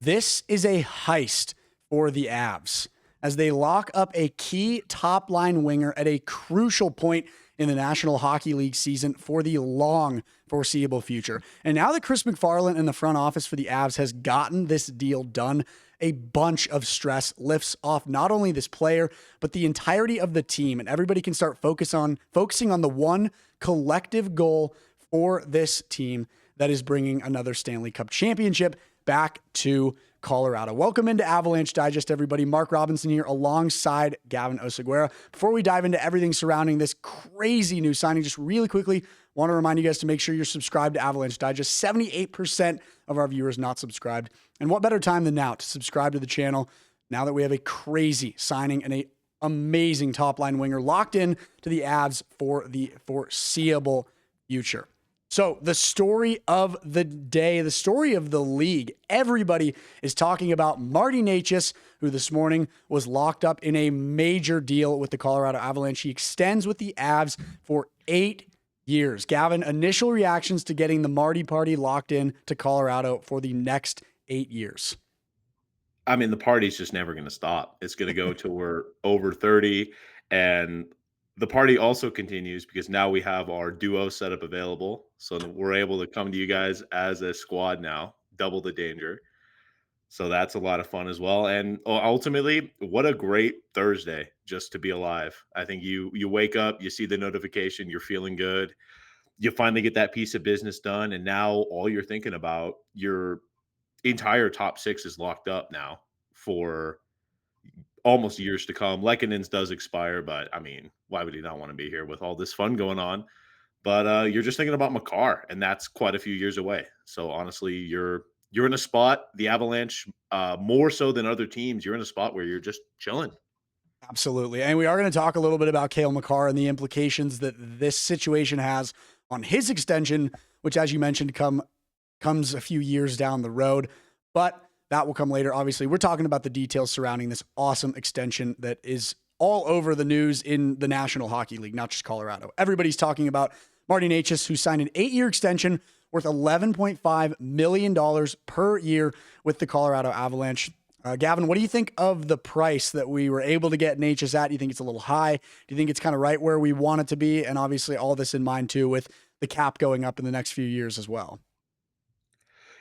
This is a heist for the Avs as they lock up a key top line winger at a crucial point in the National Hockey League season for the long foreseeable future. And now that Chris MacFarland in the front office for the Avs has gotten this deal done, a bunch of stress lifts off not only this player, but the entirety of the team. And everybody can start focusing on the one collective goal for this team that is bringing another Stanley Cup championship back to Colorado. Welcome into Avalanche Digest, everybody. Mark Robinson here alongside Gavin Oceguera. Before we dive into everything surrounding this crazy new signing, just really quickly, want to remind you guys to make sure you're subscribed to Avalanche Digest. 78% of our viewers not subscribed. And what better time than now to subscribe to the channel now that we have a crazy signing and a amazing top-line winger locked in to the Avs for the foreseeable future. So the story of the day, the story of the league, everybody is talking about Marty Necas, who this morning was locked up in a major deal with the Colorado Avalanche. He extends with the Avs for 8 years. Gavin, initial reactions to getting the Marty Party locked in to Colorado for the next 8 years. I mean, the party's just never going to stop. It's going to go till we're over 30. And the party also continues because now we have our duo setup available. So we're able to come to you guys as a squad now, double the danger. So that's a lot of fun as well. And ultimately, what a great Thursday just to be alive. I think you wake up, you see the notification, you're feeling good. You finally get that piece of business done. And now all you're thinking about, your entire top six is locked up now for almost years to come. Lekkonen's does expire, but I mean, why would he not want to be here with all this fun going on? But you're just thinking about Makar, and that's quite a few years away. So honestly, you're in a spot, the Avalanche, more so than other teams, you're in a spot where you're just chilling. Absolutely. And we are going to talk a little bit about Cale Makar and the implications that this situation has on his extension, which, as you mentioned, comes a few years down the road. But that will come later. Obviously, we're talking about the details surrounding this awesome extension that is all over the news in the National Hockey League, not just Colorado. Everybody's talking about Marty Necas, who signed an 8-year extension worth $11.5 million per year with the Colorado Avalanche. Gavin, what do you think of the price that we were able to get Necas at? Do you think it's a little high? Do you think it's kind of right where we want it to be? And obviously all this in mind too with the cap going up in the next few years as well.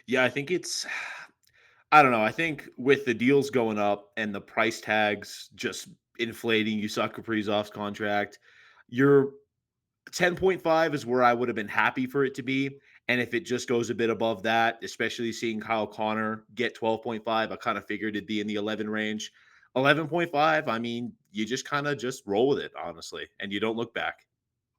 Yeah, I don't know. I think with the deals going up and the price tags just inflating, you saw Kaprizov's contract. Your 10.5 is where I would have been happy for it to be. And if it just goes a bit above that, especially seeing Kyle Connor get 12.5, I kind of figured it'd be in the 11 range. 11.5, I mean, you just kind of just roll with it, honestly, and you don't look back.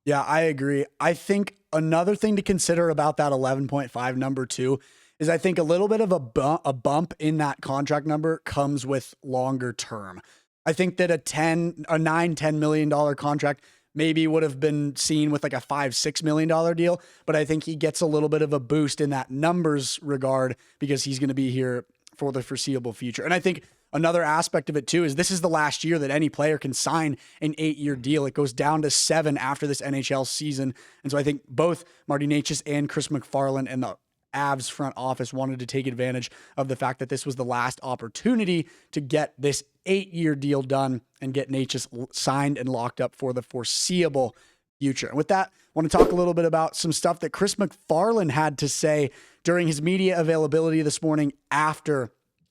Yeah, I agree. I think another thing to consider about that 11.5 number too is I think a little bit of a bump in that contract number comes with longer term. I think that a $9-10 million contract maybe would have been seen with like a $5-6 million deal, but I think he gets a little bit of a boost in that numbers regard because he's going to be here for the foreseeable future. And I think another aspect of it too is this is the last year that any player can sign an 8-year deal. It goes down to 7 after this NHL season. And so I think both Marty Necas and Chris MacFarland and the Avs front office wanted to take advantage of the fact that this was the last opportunity to get this 8-year deal done and get Necas signed and locked up for the foreseeable future. And with that, I want to talk a little bit about some stuff that Chris MacFarland had to say during his media availability this morning after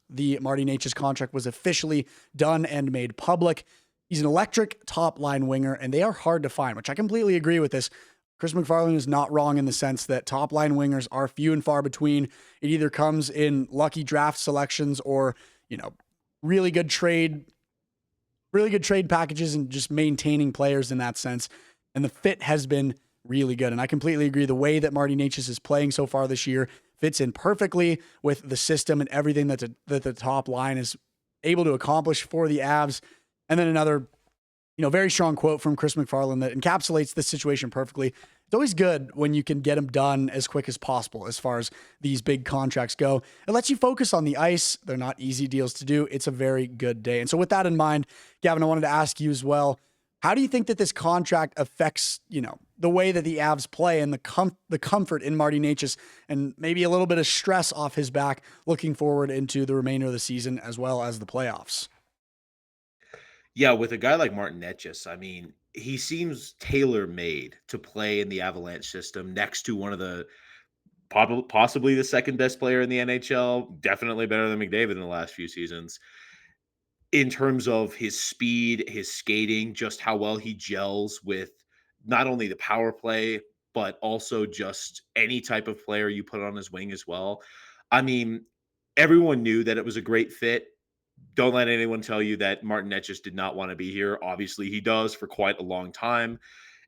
the Marty Necas contract was officially done and made public. He's an electric top line winger, and they are hard to find, which I completely agree with this. Chris MacFarland is not wrong in the sense that top line wingers are few and far between. It either comes in lucky draft selections or, really good trade packages and just maintaining players in that sense. And the fit has been really good. And I completely agree. The way that Marty Necas is playing so far this year fits in perfectly with the system and everything that the top line is able to accomplish for the Avs. And then another very strong quote from Chris MacFarland that encapsulates this situation perfectly. It's always good when you can get them done as quick as possible as far as these big contracts go. It lets you focus on the ice. They're not easy deals to do. It's a very good day. And so with that in mind, Gavin, I wanted to ask you as well, How do you think that this contract affects, the way that the Avs play and the comfort in Marty Necas and maybe a little bit of stress off his back looking forward into the remainder of the season as well as the playoffs? Yeah, with a guy like Martin Necas, I mean, he seems tailor-made to play in the Avalanche system next to one of the possibly the second best player in the NHL, definitely better than McDavid in the last few seasons. In terms of his speed, his skating, just how well he gels with not only the power play, but also just any type of player you put on his wing as well. I mean, everyone knew that it was a great fit. Don't let anyone tell you that Martin Necas did not want to be here. Obviously, he does for quite a long time.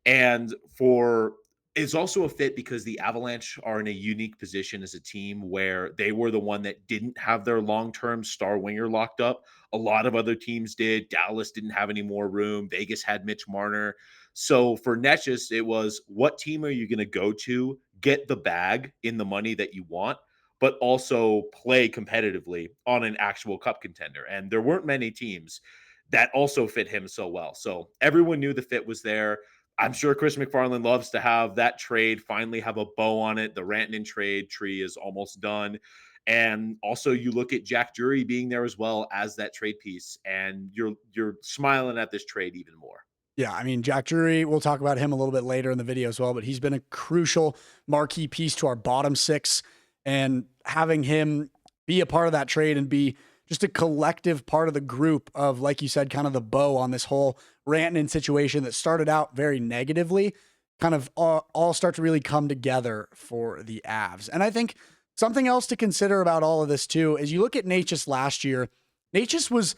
And for it's also a fit because the Avalanche are in a unique position as a team where they were the one that didn't have their long-term star winger locked up. A lot of other teams did. Dallas didn't have any more room. Vegas had Mitch Marner. So for Netches, it was what team are you going to go to, get the bag in the money that you want, but also play competitively on an actual cup contender. And there weren't many teams that also fit him so well. So everyone knew the fit was there. I'm sure Chris MacFarland loves to have that trade finally have a bow on it. The Rantanen trade tree is almost done. And also you look at Jack Drury being there as well as that trade piece, and you're smiling at this trade even more. Yeah, I mean, Jack Drury, we'll talk about him a little bit later in the video as well, but he's been a crucial marquee piece to our bottom six. And having him be a part of that trade and be just a collective part of the group of, like you said, kind of the bow on this whole Rantanen situation that started out very negatively, kind of all start to really come together for the Avs. And I think something else to consider about all of this too is you look at Necas last year. Necas was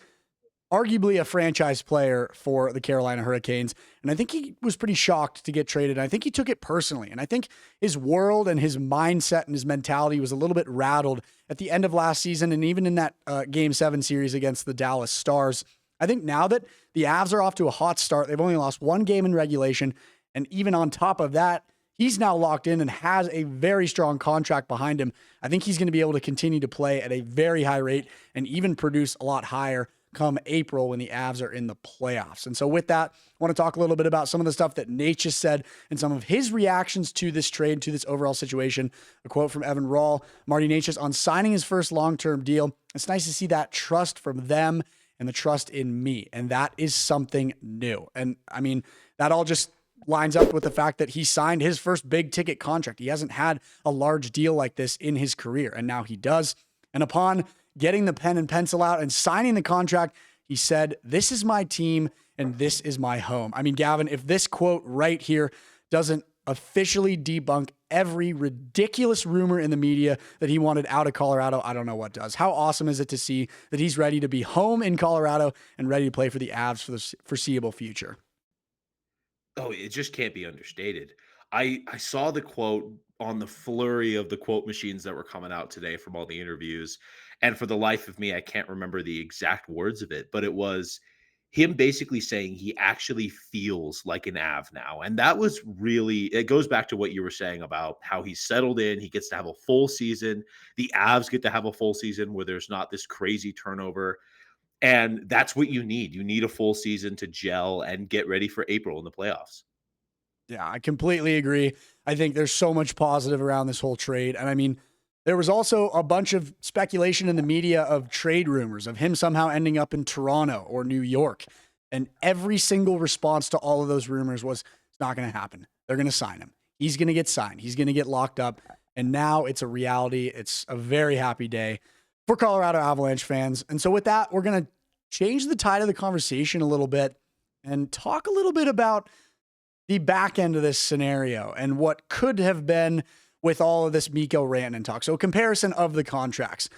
arguably a franchise player for the Carolina Hurricanes. And I think he was pretty shocked to get traded. And I think he took it personally. And I think his world and his mindset and his mentality was a little bit rattled at the end of last season and even in that Game 7 series against the Dallas Stars. I think now that the Avs are off to a hot start, they've only lost one game in regulation. And even on top of that, he's now locked in and has a very strong contract behind him. I think he's going to be able to continue to play at a very high rate and even produce a lot higher come April when the Avs are in the playoffs. And so with that, I want to talk a little bit about some of the stuff that Necas said and some of his reactions to this trade, to this overall situation. A quote from Evan Rawl, Marty Necas on signing his first long-term deal. It's nice to see that trust from them and the trust in me. And that is something new. And I mean, that all just lines up with the fact that he signed his first big ticket contract. He hasn't had a large deal like this in his career, and now he does. And upon getting the pen and pencil out and signing the contract, he said, "This is my team and this is my home." I mean, Gavin, if this quote right here doesn't officially debunk every ridiculous rumor in the media that he wanted out of Colorado, I don't know what does. How awesome is it to see that he's ready to be home in Colorado and ready to play for the Avs for the foreseeable future? Oh, it just can't be understated. I saw the quote on the flurry of the quote machines that were coming out today from all the interviews, and for the life of me, I can't remember the exact words of it, but it was him basically saying he actually feels like an Av now, and that was really it goes back to what you were saying about how he's settled in, he gets to have a full season, the Avs get to have a full season where there's not this crazy turnover, and that's what you need. You need a full season to gel and get ready for April in the playoffs. Yeah, I completely agree. I think there's so much positive around this whole trade. And I mean, there was also a bunch of speculation in the media of trade rumors of him somehow ending up in Toronto or New York. And every single response to all of those rumors was, it's not going to happen. They're going to sign him. He's going to get signed. He's going to get locked up. And now it's a reality. It's a very happy day for Colorado Avalanche fans. And so with that, we're going to change the tide of the conversation a little bit and talk a little bit about the back end of this scenario and what could have been with all of this Mikko Rantanen talk. So a comparison of the contracts.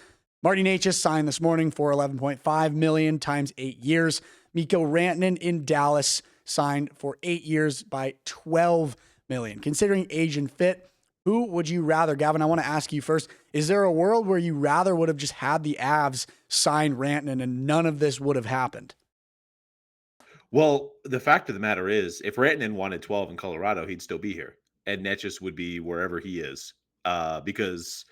Marty Necas signed this morning for $11.5 million times 8 years. Mikko Rantanen in Dallas signed for 8 years by $12 million. Considering age and fit, who would you rather? Gavin, I want to ask you first. Is there a world where you rather would have just had the Avs sign Rantanen and none of this would have happened? Well, the fact of the matter is, if Rantanen wanted 12 in Colorado, he'd still be here, and Netches would be wherever he is. Because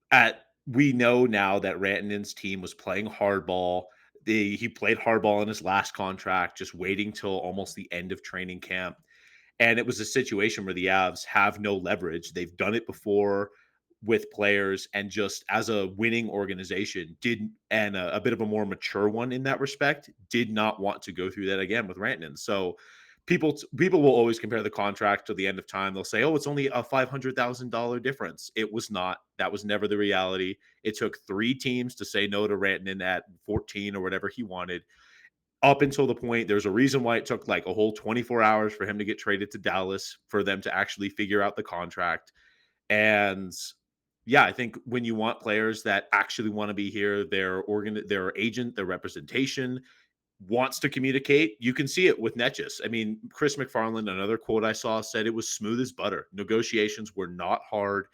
at we know now that Rantanen's team was playing hardball. He played hardball in his last contract, just waiting till almost the end of training camp. And it was a situation where the Avs have no leverage. They've done it before with players, and just as a winning organization, didn't, and a bit of a more mature one in that respect, did not want to go through that again with Rantanen. So people will always compare the contract to the end of time. They'll say, "Oh, it's only a $500,000 difference." It was not. That was never the reality. It took 3 teams to say no to Rantanen at 14 or whatever he wanted. Up until the point, there's a reason why it took like a whole 24 hours for him to get traded to Dallas, for them to actually figure out the contract. And yeah, I think when you want players that actually want to be here, their agent, their representation wants to communicate. You can see it with Necas. I mean, Chris MacFarland, another quote I saw, said it was smooth as butter. Negotiations were not hard.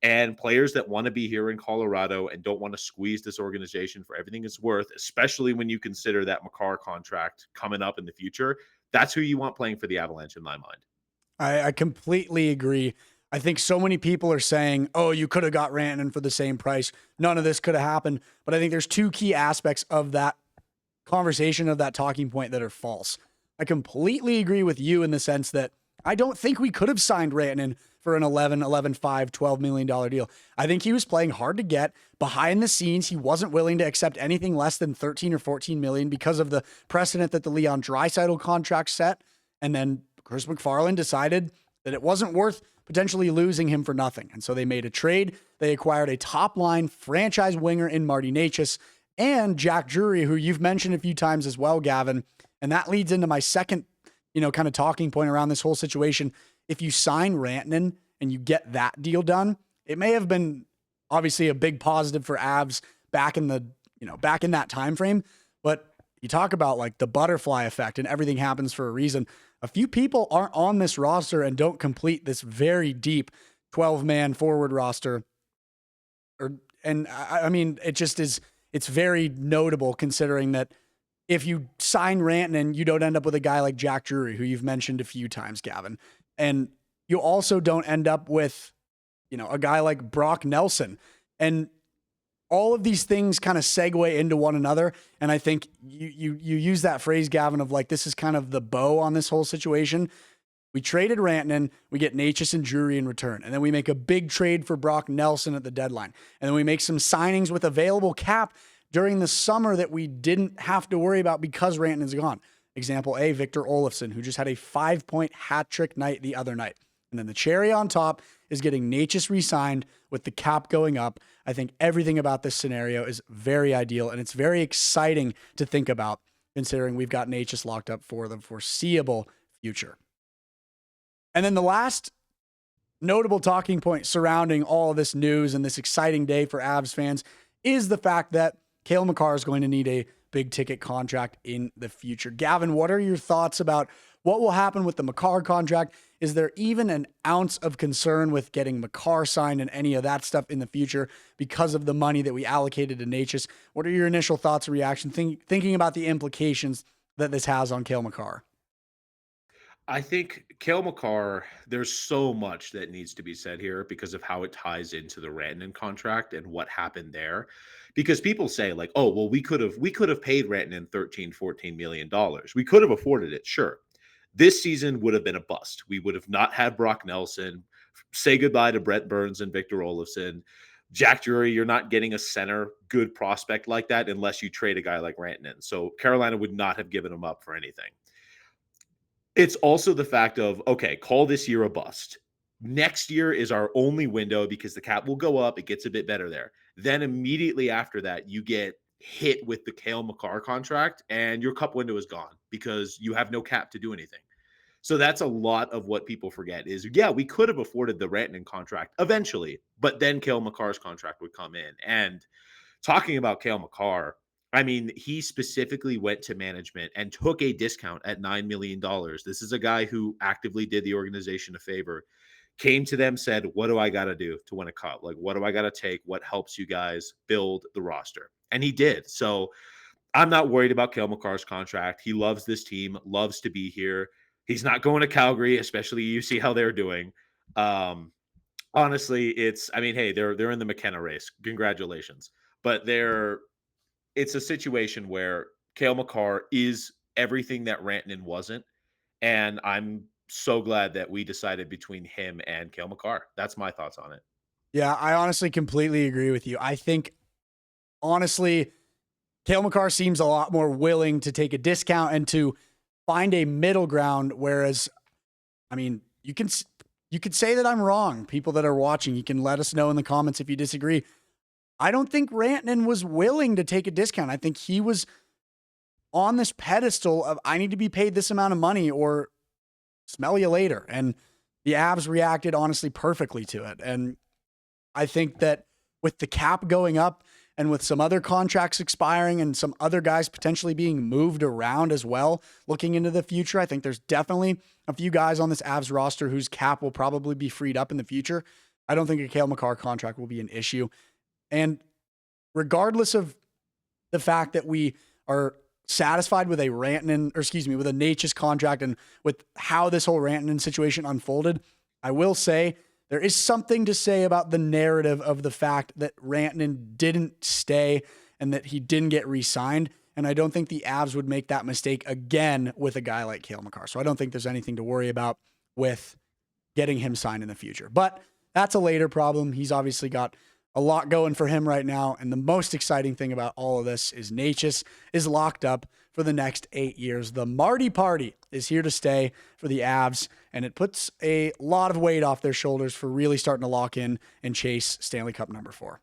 And players that want to be here in Colorado and don't want to squeeze this organization for everything it's worth, especially when you consider that Makar contract coming up in the future, that's who you want playing for the Avalanche in my mind. I completely agree. I think so many people are saying, oh, you could have got Rantanen for the same price. None of this could have happened. But I think there's two key aspects of that conversation, of that talking point, that are false. I completely agree with you in the sense that I don't think we could have signed Rantanen for an 5, $12 million deal. I think he was playing hard to get. Behind the scenes, he wasn't willing to accept anything less than 13 or 14 million because of the precedent that the Leon Draisaitl contract set. And then Chris MacFarland decided that it wasn't worth potentially losing him for nothing. And so they made a trade. They acquired a top line franchise winger in Marty Necas and Jack Drury, who you've mentioned a few times as well, Gavin. And that leads into my second, kind of talking point around this whole situation. If you sign Rantanen and you get that deal done, it may have been obviously a big positive for Avs back in that time frame. But you talk about like the butterfly effect and everything happens for a reason. A few people aren't on this roster and don't complete this very deep 12-man forward roster. I mean, it just is, it's very notable considering that if you sign Rantanen, you don't end up with a guy like Jack Drury, who you've mentioned a few times, Gavin. And you also don't end up with, a guy like Brock Nelson. And all of these things kind of segue into one another. And I think you use that phrase, Gavin, of like, this is kind of the bow on this whole situation. We traded Rantanen, we get Necas and Drury in return. And then we make a big trade for Brock Nelson at the deadline. And then we make some signings with available cap during the summer that we didn't have to worry about because Rantanen's gone. Example A, Victor Olofsson, who just had a 5-point hat trick night the other night. And then the cherry on top is getting Necas re-signed with the cap going up. I think everything about this scenario is very ideal, and it's very exciting to think about, considering we've got Necas locked up for the foreseeable future. And then the last notable talking point surrounding all of this news and this exciting day for Avs fans is the fact that Cale Makar is going to need a big ticket contract in the future. Gavin, what are your thoughts about what will happen with the Makar contract? Is there even an ounce of concern with getting Makar signed and any of that stuff in the future because of the money that we allocated to Necas? What are your initial thoughts or reaction thinking about the implications that this has on Cale Makar? I think Kale Makar, there's so much that needs to be said here because of how it ties into the Rantanen contract and what happened there. Because people say, like, oh, well, we could have paid Rantanen 13, $14 million. We could have afforded it, sure. This season would have been a bust. We would have not had Brock Nelson. Say goodbye to Brett Burns and Victor Olofsson. Jack Drury, you're not getting a center good prospect like that unless you trade a guy like Rantanen. So Carolina would not have given him up for anything. It's also the fact of, okay, call this year a bust. Next year is our only window because the cap will go up. It gets a bit better there. Then immediately after that, you get hit with the Cale Makar contract and your cup window is gone because you have no cap to do anything. So that's a lot of what people forget is, yeah, we could have afforded the Rantanen contract eventually, but then Cale Makar's contract would come in. And talking about Cale Makar, I mean, he specifically went to management and took a discount at $9 million. This is a guy who actively did the organization a favor, came to them, said, what do I got to do to win a cup? Like, what do I got to take? What helps you guys build the roster? And he did. So I'm not worried about Cale Makar's contract. He loves this team, loves to be here. He's not going to Calgary, especially you see how they're doing. Um, Honestly, I mean, hey, they're in the McKenna race. Congratulations. But it's a situation where Kale Makar is everything that Rantanen wasn't, and I'm so glad that we decided between him and Kale Makar. That's my thoughts on it. Yeah, I honestly completely agree with you. I think, honestly, Cale Makar seems a lot more willing to take a discount and to find a middle ground. Whereas, I mean, you could say that I'm wrong. People that are watching, you can let us know in the comments if you disagree. I don't think Rantanen was willing to take a discount. I think he was on this pedestal of I need to be paid this amount of money or smell you later. And the Avs reacted honestly perfectly to it. And I think that with the cap going up and with some other contracts expiring and some other guys potentially being moved around as well, looking into the future, I think there's definitely a few guys on this Avs roster whose cap will probably be freed up in the future. I don't think a Cale Makar contract will be an issue. And regardless of the fact that we are satisfied with a Rantanen, or excuse me, with a Necas contract and with how this whole Rantanen situation unfolded, I will say there is something to say about the narrative of the fact that Rantanen didn't stay and that he didn't get re-signed. And I don't think the Avs would make that mistake again with a guy like Cale Makar. So I don't think there's anything to worry about with getting him signed in the future. But that's a later problem. He's obviously got a lot going for him right now. And the most exciting thing about all of this is Necas is locked up for the next 8 years. The Marty Party is here to stay for the Avs, and it puts a lot of weight off their shoulders for really starting to lock in and chase Stanley Cup number 4.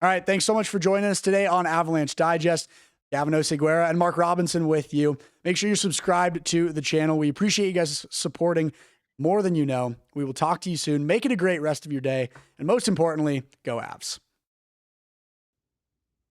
All right, thanks so much for joining us today on Avalanche Digest. Gavin Oceguera and Mark Robinson with you. Make sure you're subscribed to the channel. We appreciate you guys supporting more than you know. We will talk to you soon. Make it a great rest of your day. And most importantly, go Avs.